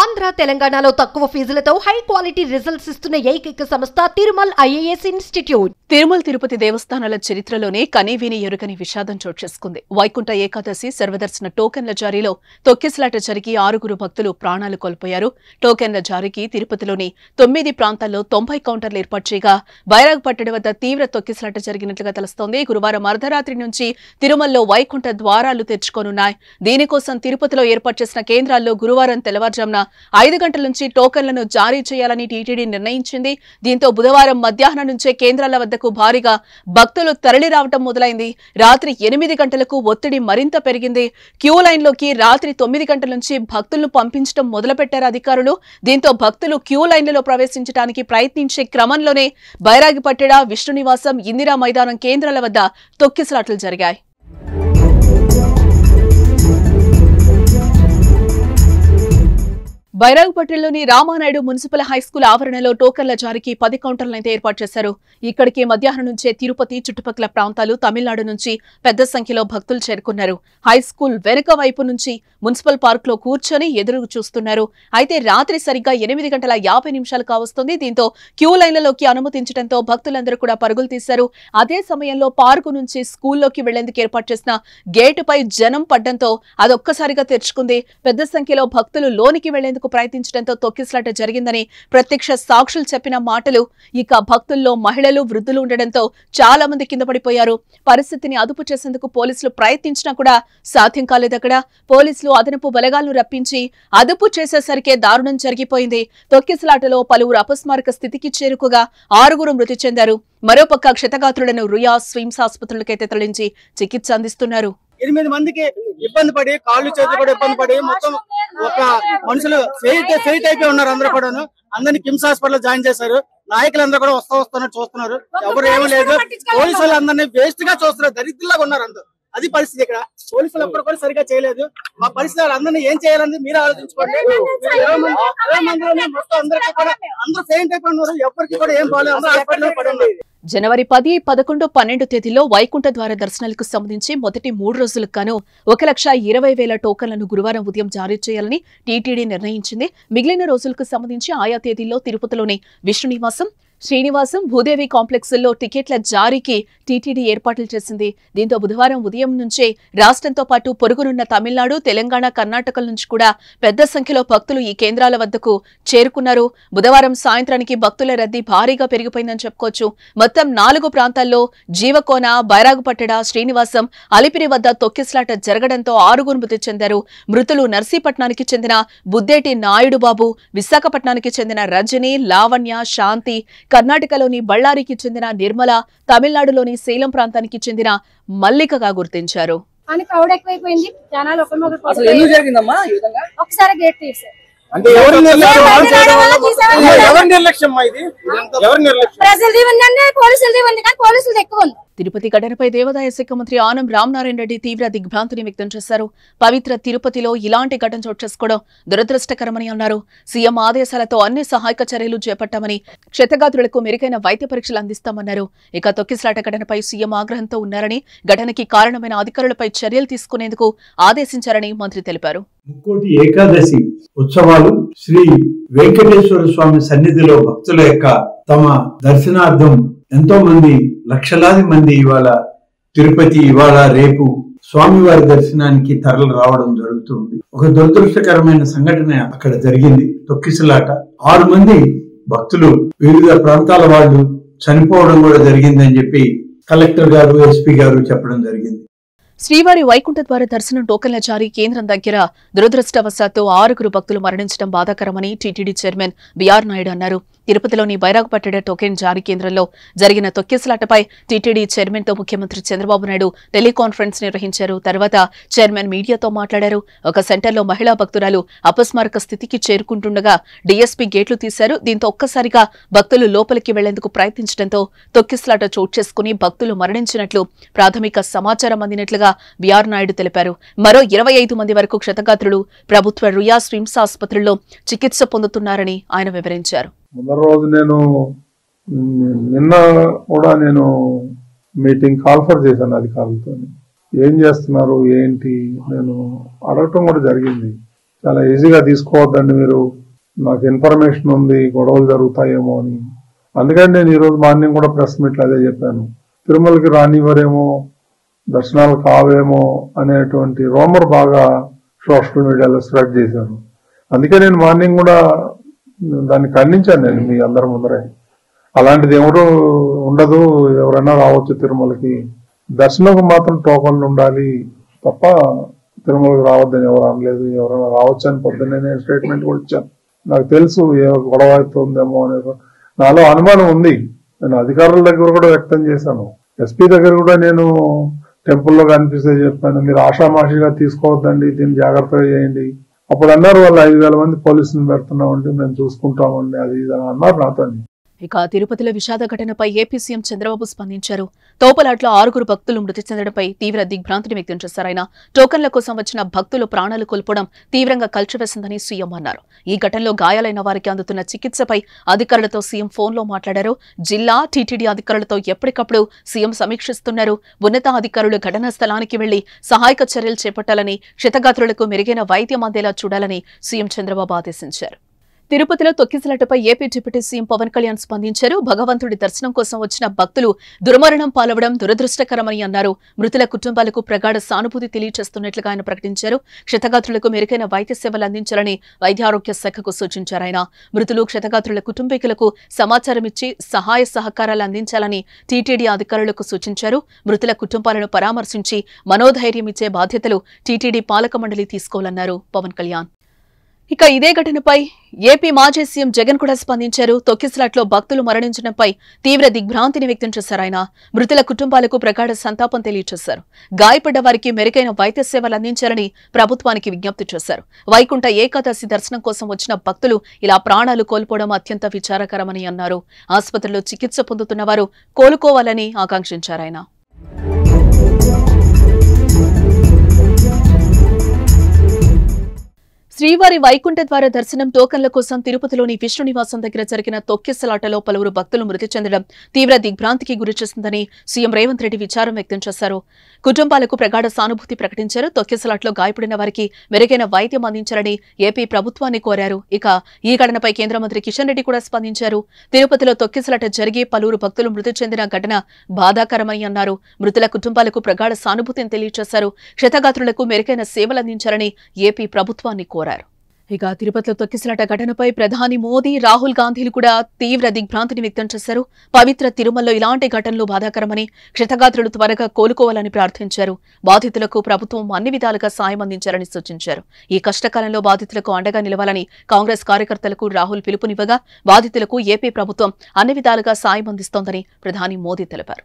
ఆంధ్ర తెలంగాణలో తక్కువ ఫీజులతో high quality results ఇస్తున్న ఏకైక సంస్థ తిరుమల్ ఐఏఎస్ ఇన్స్టిట్యూట్. తిరుమల తిరుపతి దేవస్థానాల చరిత్రలోనే కనీవిని ఎరుగని విషాదం చోటు చేసుకుంది. వైకుంఠ ఏకాదశి సర్వదర్శన టోకెన్ల జారీలో తొక్కిసలాట జరిగి 6 భక్తులు ప్రాణాలు కోల్పోయారు. టోకెన్ల జారీకి తిరుపతిలోని 9 ప్రాంతాల్లో 90 కౌంటర్లు ఏర్పాటు చేయగా బైరాగ్పట్టడి వద్ద తీవ్ర తొక్కిసలాట జరిగినట్లుగా తెలుస్తోంది. గురువారం అర్ధరాత్రి నుంచి తిరుమలలో వైకుంఠ ద్వారాలు తెరుచుకోనున్నాయి. దీనికోసం తిరుపతిలో ఏర్పాటు చేసిన కేంద్రాల్లో గురువారం తెల్లవారుజామున 5 గంటల నుంచి టోకెన్లను జారీ చేయాలని టీటీడీ నిర్ణయించింది. దీంతో బుధవారం మధ్యాహ్నం నుంచే కేంద్రాల వద్దకు భారీగా భక్తులు తరలి రావడం మొదలైంది. రాత్రి 8 గంటలకు ఒత్తిడి మరింత పెరిగింది. క్యూ లైన్లోకి రాత్రి 9 గంటల నుంచి భక్తులను పంపించడం మొదలుపెట్టారు అధికారులు. దీంతో భక్తులు క్యూ లైన్లలో ప్రవేశించడానికి ప్రయత్నించే క్రమంలోనే బైరాగిపట్టెడ, విష్ణునివాసం, ఇందిరా మైదానం కేంద్రాల వద్ద తొక్కిసలాటలు జరిగాయి. బైరాగ్పట్టెలోని రామానాయుడు మున్సిపల్ హైస్కూల్ ఆవరణలో టోకన్ల జారీకి 10 కౌంటర్లైతే ఏర్పాటు చేశారు. ఇక్కడికి మధ్యాహ్నం నుంచే తిరుపతి, చుట్టుపక్కల ప్రాంతాలు, తమిళనాడు నుంచి పెద్ద సంఖ్యలో భక్తులు చేరుకున్నారు. హైస్కూల్ వెనుక వైపు నుంచి మున్సిపల్ పార్క్ లో కూర్చొని ఎదురు చూస్తున్నారు. అయితే రాత్రి సరిగ్గా 8:50 కావస్తుంది. దీంతో క్యూ లైన్లలోకి అనుమతించడంతో భక్తులందరూ కూడా పరుగులు తీశారు. అదే సమయంలో పార్కు నుంచి స్కూల్లోకి వెళ్లేందుకు ఏర్పాటు చేసిన గేటుపై జనం పడ్డంతో అదొక్కసారిగా తెరుచుకుంది. పెద్ద సంఖ్యలో భక్తులు లోనికి వెళ్లేందుకు ప్రయత్నించడంతో తొక్కిసలాట జరిగిందని ప్రత్యక్ష సాక్షులు చెప్పిన మాటలు. ఇక భక్తుల్లో మహిళలు, వృద్ధులు ఉండడంతో చాలా మంది కింద పడిపోయారు. పరిస్థితిని అదుపు చేసేందుకు పోలీసులు ప్రయత్నించినా కూడా సాధ్యం కాలేదు. అక్కడ పోలీసులు అదనపు బలగాలను రప్పించి అదుపు చేసేసరికే దారుణం జరిగిపోయింది. తొక్కిసలాటలో పలువురు అపస్మారక స్థితికి చేరుకోగా 6 మృతి చెందారు. మరోపక్క క్షతగాత్రులను రుయా స్విమ్స్ ఆసుపత్రులకైతే తరలించి చికిత్స అందిస్తున్నారు. 8 మందికి ఇబ్బంది పడి, కాళ్ళు చేతులు కూడా ఇబ్బంది పడి, మొత్తం ఒక మనుషులు ఫెయిట్ అయిపోయి ఉన్నారు. అందరూ కూడా అందరినీ కిమ్స్ హాస్పిటల్ జాయిన్ చేశారు. నాయకులందరూ కూడా వస్తున్నారు, చూస్తున్నారు. ఎవరు ఏమీ లేదు. పోలీసులు అందరినీ వేస్ట్ గా చూస్తున్నారు. దరిద్రులాగా ఉన్నారు అందరూ. అది పరిస్థితి. ఇక్కడ పోలీసులు ఎప్పుడు కూడా సరిగా చేయలేదు. మా పరిస్థితి అందరినీ ఏం చేయాలని మీరు ఆలోచించుకోండి. 20 మందిలోనే మొత్తం అందరికీ కూడా అందరూ ఫెయిట్ అయిపోయి ఉన్నారు. ఎవరికి కూడా ఏం బాగాలేదు. అందరూ హాస్పిటల్లో పడి ఉన్నారు. జనవరి 10, 11, 12 తేదీల్లో వైకుంఠ ద్వార దర్శనాలకు సంబంధించి మొదటి 3 రోజులకు గాను 1,20,000 టోకన్లను గురువారం ఉదయం జారీ చేయాలని టీటీడీ నిర్ణయించింది. మిగిలిన రోజులకు సంబంధించి ఆయా తేదీల్లో తిరుపతిలోని విష్ణునివాసం, శ్రీనివాసం, భూదేవి కాంప్లెక్స్ల్లో టికెట్ల జారీకి టీటీడీ ఏర్పాట్లు చేసింది. దీంతో బుధవారం ఉదయం నుంచే రాష్ట్రంతో పాటు పొరుగునున్న తమిళనాడు, తెలంగాణ, కర్ణాటకల నుంచి కూడా పెద్ద సంఖ్యలో భక్తులు ఈ కేంద్రాల వద్దకు చేరుకున్నారు. బుధవారం సాయంత్రానికి భక్తుల రద్దీ భారీగా పెరిగిపోయిందని చెప్పుకోవచ్చు. మొత్తం 4 ప్రాంతాల్లో జీవకోన, బైరాగుపట్టెడ, శ్రీనివాసం, అలిపిరి వద్ద తొక్కిసలాట జరగడంతో 6 మృతి చెందారు. మృతులు నర్సీపట్నానికి చెందిన బుద్దేటి నాయుడు బాబు, విశాఖపట్నానికి చెందిన రజని, లావణ్య, శాంతి, కర్ణాటకలోని బళ్ళారికి చెందిన నిర్మల, తమిళనాడులోని సేలం ప్రాంతానికి చెందిన మల్లికగా గుర్తించారు. ఒకసారి గేట్ తీశారు. తిరుపతి ఘటనపై దేవాదాయ శాఖ మంత్రి ఆనం రామనారాయణ రెడ్డి తీవ్ర దిగ్భ్రాంతిని వ్యక్తం చేశారు. పవిత్ర తిరుపతిలో ఇలాంటి ఘటన చోటు చేసుకోవడం దురదృష్టకరమని అన్నారు. సీఎం ఆదేశాలతో అన్ని సహాయక చర్యలు చేపట్టామని, క్షతగాత్రులకు మెరుగైన వైద్య పరీక్షలు అందిస్తామన్నారు. ఇక తొక్కిసలాట ఘటనపై సీఎం ఆగ్రహంతో ఉన్నారని, ఘటనకి కారణమైన అధికారులపై చర్యలు తీసుకునేందుకు ఆదేశించారని మంత్రి తెలిపారు. ముక్కోటి ఏకాదశి ఉత్సవాలు శ్రీ వెంకటేశ్వర స్వామి సన్నిధిలో భక్తుల యొక్క తమ దర్శనార్థం ఎంతో మంది, లక్షలాది మంది ఇవాళ తిరుపతి, ఇవాళ రేపు స్వామివారి దర్శనానికి తరలి రావడం జరుగుతుంది. ఒక దురదృష్టకరమైన సంఘటన అక్కడ జరిగింది. తొక్కిసలాట 6 మంది భక్తులు, వివిధ ప్రాంతాల వాళ్ళు చనిపోవడం కూడా జరిగిందని చెప్పి కలెక్టర్ గారు, ఎస్పీ గారు చెప్పడం జరిగింది. శ్రీవారి వైకుంఠ ద్వార దర్శనం టోకన్ల జారీ కేంద్రం దగ్గర దురదృష్టవశాత్తు 6 భక్తులు మరణించడం బాధాకరమని టీటీడీ చైర్మన్ బిఆర్ నాయుడు అన్నారు. తిరుపతిలోని బైరాగుపట్టెడ టోకెన్ జారీ కేంద్రంలో జరిగిన తొక్కిసలాటపై టీటీడీ చైర్మన్ తో ముఖ్యమంత్రి చంద్రబాబు నాయుడు టెలికాన్ఫరెన్స్ నిర్వహించారు. తర్వాత చైర్మన్ మీడియాతో మాట్లాడారు. ఒక సెంటర్లో మహిళా భక్తురాలు అపస్మారక స్థితికి చేరుకుంటుండగా డీఎస్పీ గేట్లు తీశారు. దీంతో ఒక్కసారిగా భక్తులు లోపలికి వెళ్లేందుకు ప్రయత్నించడంతో తొక్కిసలాట చోటు చేసుకుని భక్తులు మరణించినట్లు ప్రాథమిక సమాచారం అందినట్లుగా బిఆర్ నాయుడు తెలిపారు. మరో 25 మంది వరకు క్షతగాత్రులు ప్రభుత్వ రుయా స్విమ్స్ ఆసుపత్రుల్లో చికిత్స పొందుతున్నారని ఆయన వివరించారు. ముందర రోజు నిన్న కూడా నేను మీటింగ్ కాల్ఫర్ చేశాను అధికారులతో. ఏం చేస్తున్నారు ఏంటి నేను అడగటం కూడా జరిగింది. చాలా ఈజీగా తీసుకోవద్దండి మీరు, నాకు ఇన్ఫర్మేషన్ ఉంది గొడవలు జరుగుతాయేమో అని. అందుకని నేను ఈరోజు మార్నింగ్ కూడా ప్రెస్ మీట్లో అదే చెప్పాను, తిరుమలకి రానివ్వరేమో, దర్శనాలు కావేమో అనేటువంటి రూమర్ బాగా సోషల్ మీడియాలో స్ప్రెడ్ చేశాను. అందుకే నేను మార్నింగ్ కూడా దాన్ని ఖండించాను నేను మీ అందరి ముందరే. అలాంటిది ఎవరు ఉండదు, ఎవరైనా రావచ్చు తిరుమలకి, దర్శనంకు మాత్రం టోకన్లు ఉండాలి తప్ప తిరుమలకి రావద్దని ఎవరు అనలేదు. ఎవరైనా రావచ్చు అని పొద్దున్నే నేను స్టేట్మెంట్ కూడా ఇచ్చాను. నాకు తెలుసు ఏ గొడవ అవుతుందేమో అనే నాలో అనుమానం ఉంది. నేను అధికారుల దగ్గర కూడా వ్యక్తం చేశాను, ఎస్పీ దగ్గర కూడా నేను టెంపుల్లో కనిపిస్తే చెప్పాను, మీరు ఆషామాషిగా తీసుకోవద్దండి, దీన్ని జాగ్రత్తగా చేయండి. అప్పుడు అన్నారు వాళ్ళు 5,000 మంది పోలీసులను పెడుతున్నామండి, మేము చూసుకుంటామండి, అది ఇది అని అన్నారు నాతో. ఇక తిరుపతిలో విషాద ఘటనపై ఏపీ సీఎం చంద్రబాబు స్పందించారు. తోపలాట్లో 6 భక్తులు మృతి చెందడంపై తీవ్ర దిగ్భ్రాంతిని వ్యక్తం చేశారు. ఆయన టోకన్ల కోసం వచ్చిన భక్తులు ప్రాణాలు కోల్పోవడం తీవ్రంగా కలిచివేసిందని సీఎం అన్నారు. ఈ ఘటనలో గాయాలైన వారికి అందుతున్న చికిత్సపై అధికారులతో సీఎం ఫోన్లో మాట్లాడారు. జిల్లా టీటీడీ అధికారులతో ఎప్పటికప్పుడు సీఎం సమీక్షిస్తున్నారు. ఉన్నతాధికారులు ఘటనా స్థలానికి వెళ్లి సహాయక చర్యలు చేపట్టాలని, క్షతగాత్రులకు మెరుగైన వైద్యం అందేలా చూడాలని సీఎం చంద్రబాబు ఆదేశించారు. తిరుపతిలో తొక్కిసలాటపై AP deputy CM Pawan Kalyan స్పందించారు. భగవంతుడి దర్శనం కోసం వచ్చిన భక్తులు దుర్మరణం పాలవడం దురదృష్టకరమని అన్నారు. మృతుల కుటుంబాలకు ప్రగాఢ సానుభూతి తెలియజేస్తున్నట్లుగా ఆయన ప్రకటించారు. క్షతగాత్రులకు మెరుగైన వైద్య సేవలు అందించాలని వైద్యారోగ్య శాఖకు సూచించారు. ఆయన మృతులు క్షతగాత్రుల కుటుంబీకులకు సమాచారం ఇచ్చి సహాయ సహకారాలు అందించాలని టీటీడీ అధికారులకు సూచించారు. మృతుల కుటుంబాలను పరామర్శించి మనోధైర్యం ఇచ్చే బాధ్యతలు టీటీడీ పాలక మండలి తీసుకోవాలన్నారు పవన్ కళ్యాణ్. ఇక ఇదే ఘటనపై ఏపీ మాజీ సీఎం జగన్ కూడా స్పందించారు. తొక్కిసలాట్లో భక్తులు మరణించడంపై తీవ్ర దిగ్భ్రాంతిని వ్యక్తం చేశారు. ఆయన మృతుల కుటుంబాలకు ప్రగాఢ సంతాపం తెలియజేశారు. గాయపడ్డ వారికి మెరుగైన వైద్య సేవలు అందించాలని ప్రభుత్వానికి విజ్ఞప్తి చేశారు. వైకుంఠ ఏకాదశి దర్శనం కోసం వచ్చిన భక్తులు ఇలా ప్రాణాలు కోల్పోవడం అత్యంత విచారకరమని అన్నారు. ఆసుపత్రిలో చికిత్స పొందుతున్న వారు కోలుకోవాలని ఆకాంక్షించారు ఆయన. శ్రీవారి వైకుంఠ ద్వార దర్శనం టోకన్ల కోసం తిరుపతిలోని విష్ణు నివాసం దగ్గర జరిగిన తొక్కిసలాటలో పలువురు భక్తులు మృతి చెందడం తీవ్ర దిగ్భ్రాంతికి గురిచేసిందని సీఎం రేవంత్ రెడ్డి విచారం వ్యక్తం చేశారు. కుటుంబాలకు ప్రగాఢ సానుభూతి ప్రకటించారు. తొక్కిసలాట్లో గాయపడిన వారికి మెరుగైన వైద్యం అందించాలని ఏపీ ప్రభుత్వాన్ని కోరారు. ఇక ఈ ఘటనపై కేంద్ర మంత్రి కిషన్ రెడ్డి కూడా స్పందించారు. తిరుపతిలో తొక్కిసలాట జరిగి పలువురు భక్తులు మృతి చెందిన ఘటన బాధాకరమని అన్నారు. మృతుల కుటుంబాలకు ప్రగాఢ సానుభూతిని తెలియజేశారు. క్షతగాత్రులకు మెరుగైన సేవలు అందించాలని ఏపీ ప్రభుత్వాన్ని కోరారు. ఇక తిరుపతిలో తొక్కిసలాట ఘటనపై ప్రధాని మోదీ, రాహుల్ గాంధీలు కూడా తీవ్ర దిగ్భ్రాంతిని వ్యక్తం చేశారు. పవిత్ర తిరుమలలో ఇలాంటి ఘటనలు బాధాకరమని, క్షతగాత్రులు త్వరగా కోలుకోవాలని ప్రార్థించారు. బాధితులకు ప్రభుత్వం అన్ని విధాలుగా సాయం అందించాలని సూచించారు. ఈ కష్టకాలంలో బాధితులకు అండగా నిలవాలని కాంగ్రెస్ కార్యకర్తలకు రాహుల్ పిలుపునివ్వగా బాధితులకు ఏపీ ప్రభుత్వం అన్ని విధాలుగా సాయం అందిస్తోందని ప్రధాని మోదీ తెలిపారు.